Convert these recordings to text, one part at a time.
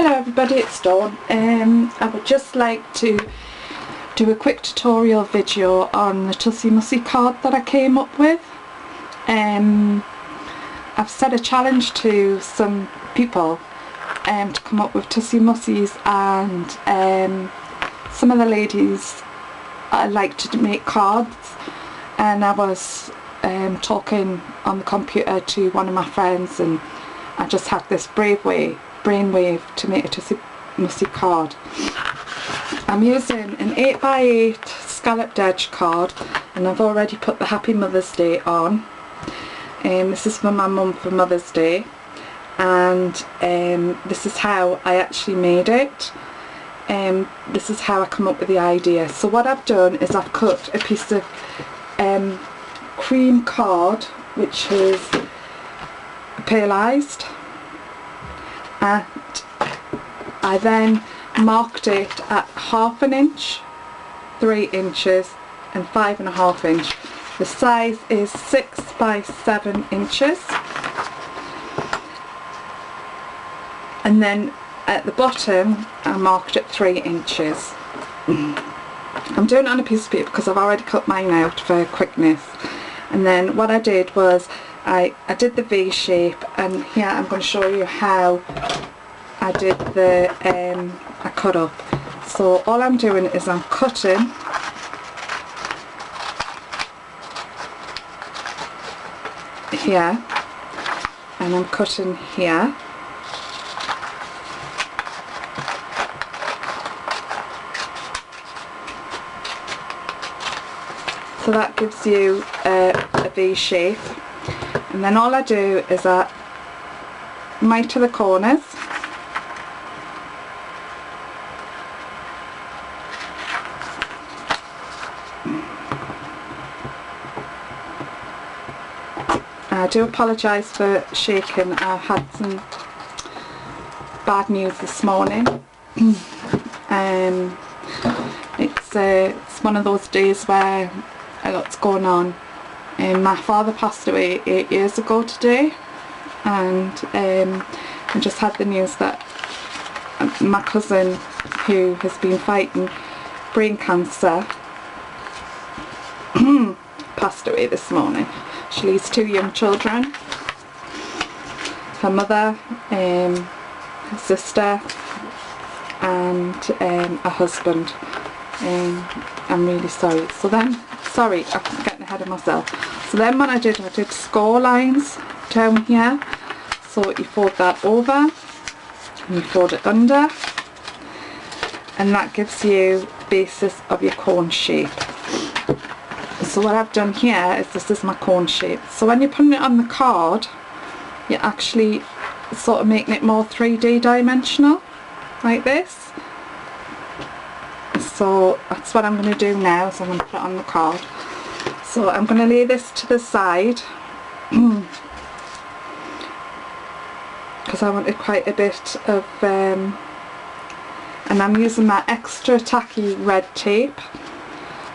Hello everybody, it's Dawn. I would just like to do a quick tutorial video on the Tussie Mussie card that I came up with. I've set a challenge to some people to come up with Tussie Mussies, and some of the ladies like to make cards, and I was talking on the computer to one of my friends, and I just had this brainwave to make a Tussie Mussie card. I'm using an 8x8 scalloped edge card, and I've already put the Happy Mother's Day on. This is for my mum for Mother's Day, and this is how I actually made it. This is how I come up with the idea. So what I've done is I've cut a piece of cream card which is pearlised, and I then marked it at 1/2 inch, 3 inches and 5.5 inch. The size is 6 by 7 inches, and then at the bottom I marked it 3 inches. I'm doing it on a piece of paper because I've already cut mine out for quickness. And then what I did was I did the V shape, and here I'm going to show you how I did the I cut up. So all I'm doing is I'm cutting here, and I'm cutting here, so that gives you a V shape. And then all I do is I miter the corners, I do apologise for shaking. I've had some bad news this morning. It's one of those days where a lot's going on. My father passed away 8 years ago today, and I just had the news that my cousin, who has been fighting brain cancer, passed away this morning. She leaves 2 young children, her mother, her sister and a husband. I'm really sorry. So then, sorry, I'm getting ahead of myself. So then what I did score lines down here. So you fold that over and you fold it under, and that gives you basis of your cone shape. So what I've done here is this is my cone shape. So when you're putting it on the card, you're actually sort of making it more 3D dimensional, like this. So that's what I'm going to do now. So I'm going to put it on the card. So I'm going to lay this to the side because I wanted quite a bit of and I'm using my extra tacky red tape.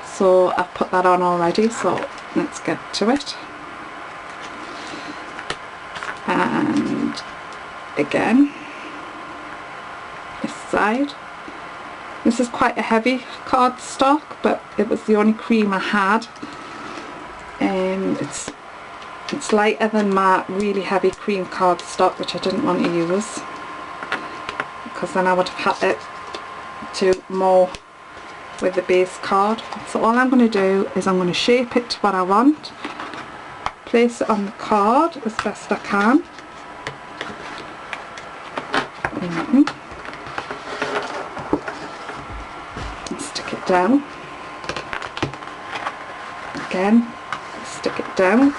So I've put that on already, so let's get to it. And again, this side. This is quite a heavy cardstock, but it was the only cream I had. It's lighter than my really heavy cream cardstock, which I didn't want to use, because then I would have had it to more with the base card. So all I'm going to do is I'm going to shape it to what I want, place it on the card as best I can, and stick it down again, stick it down.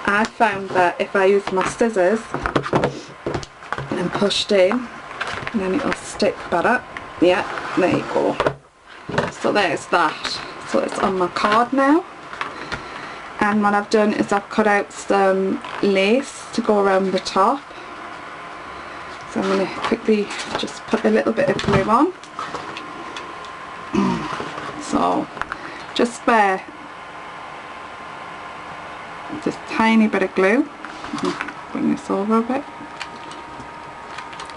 I found that if I use my scissors and pushed in, then it'll stick better. Yeah, there you go. So there's that. So it's on my card now, and what I've done is I've cut out some lace to go around the top. So I'm going to quickly just put a little bit of glue on. So just spare this tiny bit of glue. Bring this over a bit.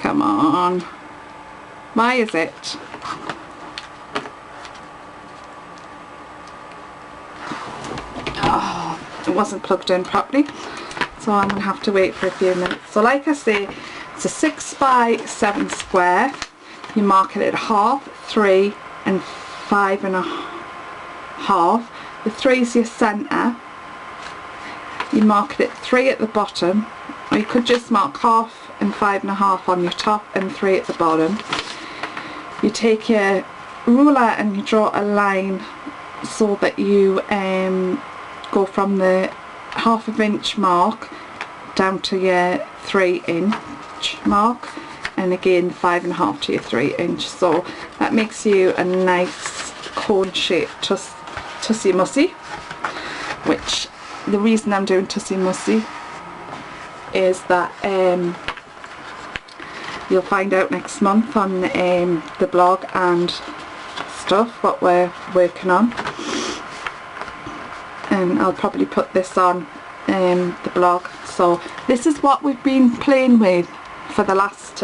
Come on. Why is it? Oh, it wasn't plugged in properly, so I'm going to have to wait for a few minutes. So like I say, it's a 6 by 7 square. You mark it at half, 3 and 5.5. The 3 is your centre. You mark it at 3 at the bottom, or you could just mark half and 5.5 on your top and 3 at the bottom. You take your ruler and you draw a line so that you go from the 1/2 inch mark down to your 3 inch mark, and again 5.5 to your 3 inch. So that makes you a nice cone shaped Tussie Mussie, which the reason I'm doing Tussie Mussie is that you'll find out next month on the blog and stuff what we're working on, and I'll probably put this on the blog. So this is what we've been playing with for the last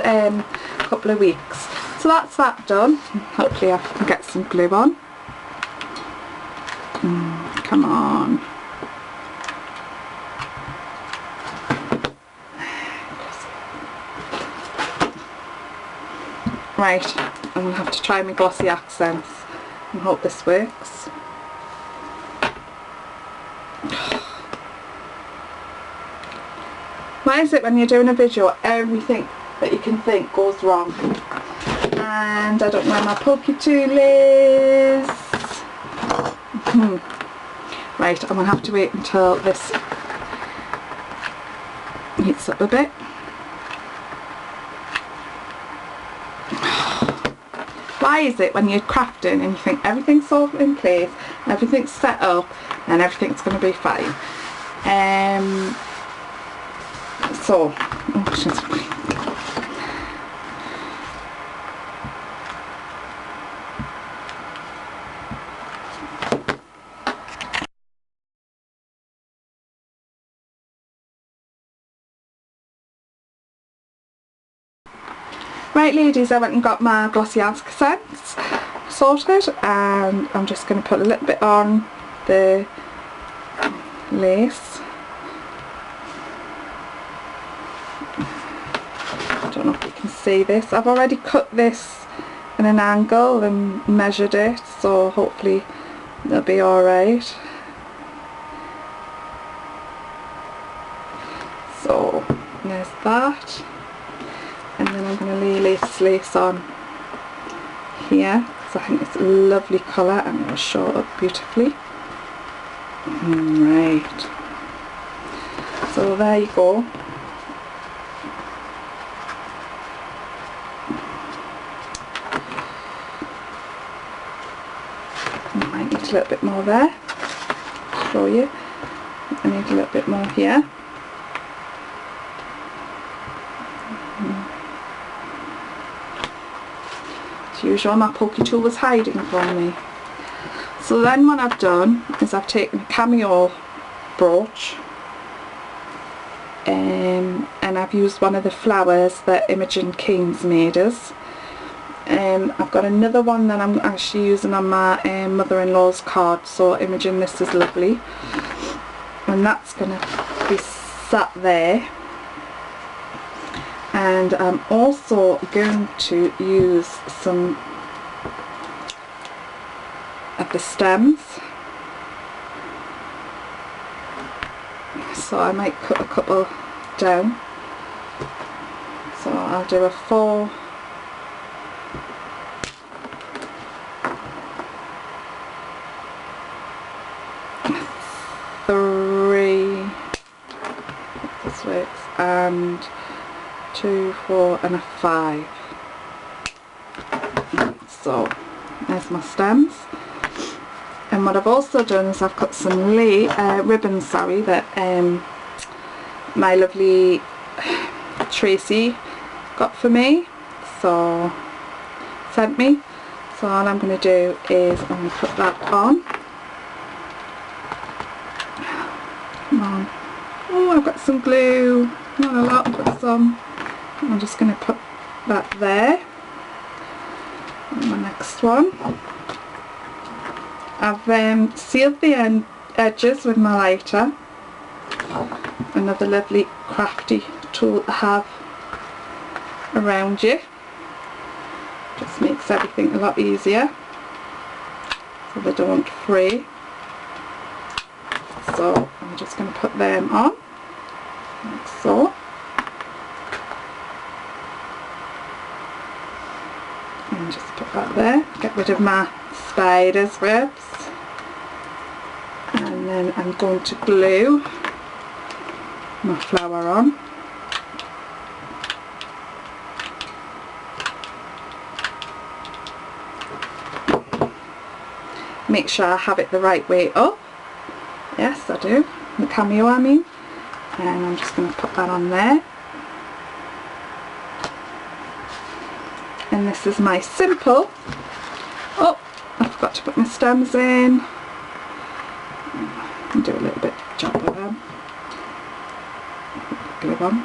couple of weeks. So that's that done. Hopefully I can get some glue on. Come on. Right, I'm going to have to try my glossy accents and hope this works. Why is it when you're doing a video everything that you can think goes wrong? And I don't know where my pokey tool is. Right, I'm going to have to wait until this heats up a bit. Why is it when you're crafting and you think everything's all in place, everything's set up and everything's going to be fine? Right ladies, I went and got my glossy accents sorted, and I'm just going to put a little bit on the lace. I don't know if you can see this. I've already cut this in an angle and measured it, so hopefully it'll be alright. So there's that. And then I'm going to lay this lace on here, because I think it's a lovely colour and it will show up beautifully. Right, so there you go. I might need a little bit more there, show you. I need a little bit more here. As usual, my pokey tool was hiding from me. So then what I've done is I've taken a cameo brooch and I've used one of the flowers that Imogen Keynes made us. I've got another one that I'm actually using on my mother-in-law's card. So Imogen, this is lovely, and that's going to be sat there. And I'm also going to use some of the stems, so I might cut a couple down. So I'll do a 4, 3, this works, and 2, 4 and a 5. So there's my stems. And what I've also done is I've cut some ribbons, sorry, that my lovely Tracy got for me, so sent me. So all I'm going to do is I'm going to put that on. Come on. Oh, I've got some glue, not a lot but some. I'm just going to put that there. And the next one, I've sealed the edges with my lighter. Another lovely crafty tool to have around you. Just makes everything a lot easier so they don't fray. So I'm just going to put them on like so. And just put that there. Get rid of my spider's webs. And then I'm going to glue my flower on. Make sure I have it the right way up. Yes, I do. The cameo, I mean. And I'm just going to put that on there. And this is my simple. Oh, I forgot to put my stems in. And do a little bit of job with them. Glue on.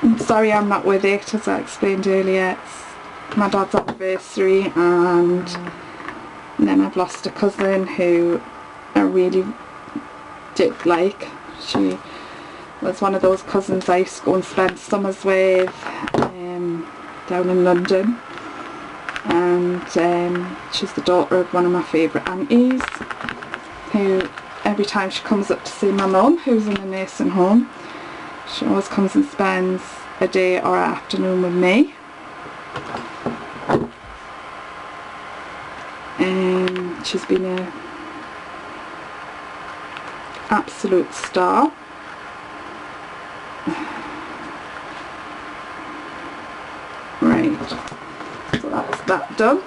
I'm sorry I'm not with it, as I explained earlier. It's my dad's anniversary, and then I've lost a cousin who I really did like. She was one of those cousins I used to go and spend summers with down in London, and she's the daughter of one of my favourite aunties, who every time she comes up to see my mum, who's in a nursing home, she always comes and spends a day or an afternoon with me. And she's been an absolute star. Right, so that's that done.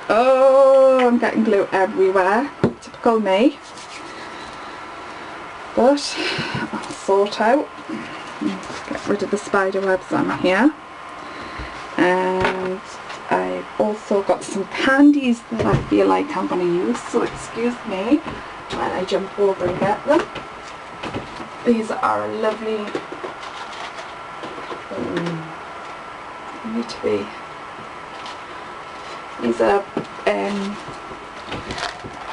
Oh, I'm getting glue everywhere. Typical me. But I'll sort out. Get rid of the spider webs on here. And I've also got some candies that I feel like I'm going to use, so excuse me when I jump over and get them. These are lovely, need to be, these are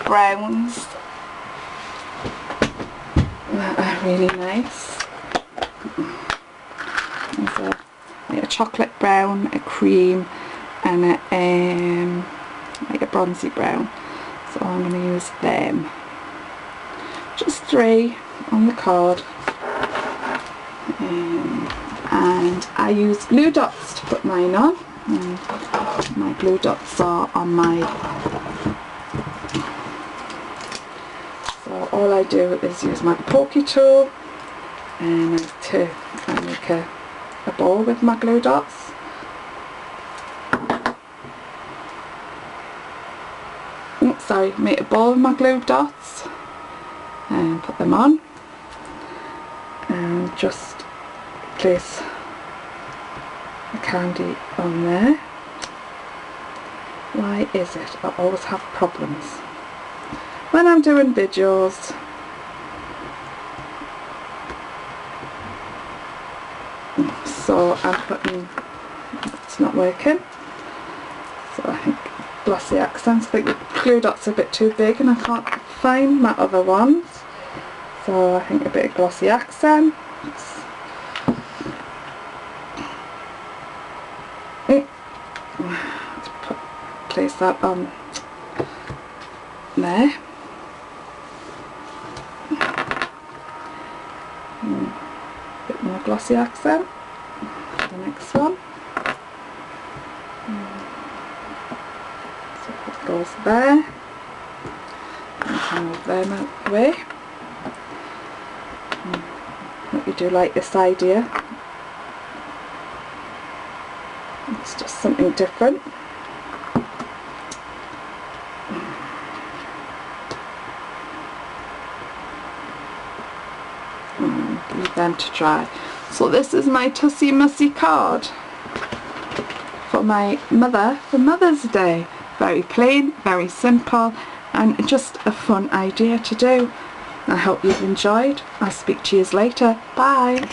browns that are really nice. There's a chocolate brown, a cream, and like a bronzy brown, so I'm going to use them. Just 3 on the card, and I use glue dots to put mine on, and my glue dots are on my, so all I do is use my pokey tool and I make a ball with my glue dots. Sorry, make a ball with my glue dots and put them on, and just place the candy on there. Why is it I always have problems when I'm doing videos? So I'm putting, it's not working, so I think glossy accents. I think the glue dots are a bit too big and I can't find my other ones, so I think a bit of glossy accents. Let's place that on there. A bit more glossy accent. The next one. Goes there, and can move them out of the way. Hope you do like this idea. It's just something different. Leave them to dry. So this is my Tussie Mussie card for my mother for Mother's Day. Very plain, very simple, and just a fun idea to do. I hope you've enjoyed. I'll speak to you later. Bye.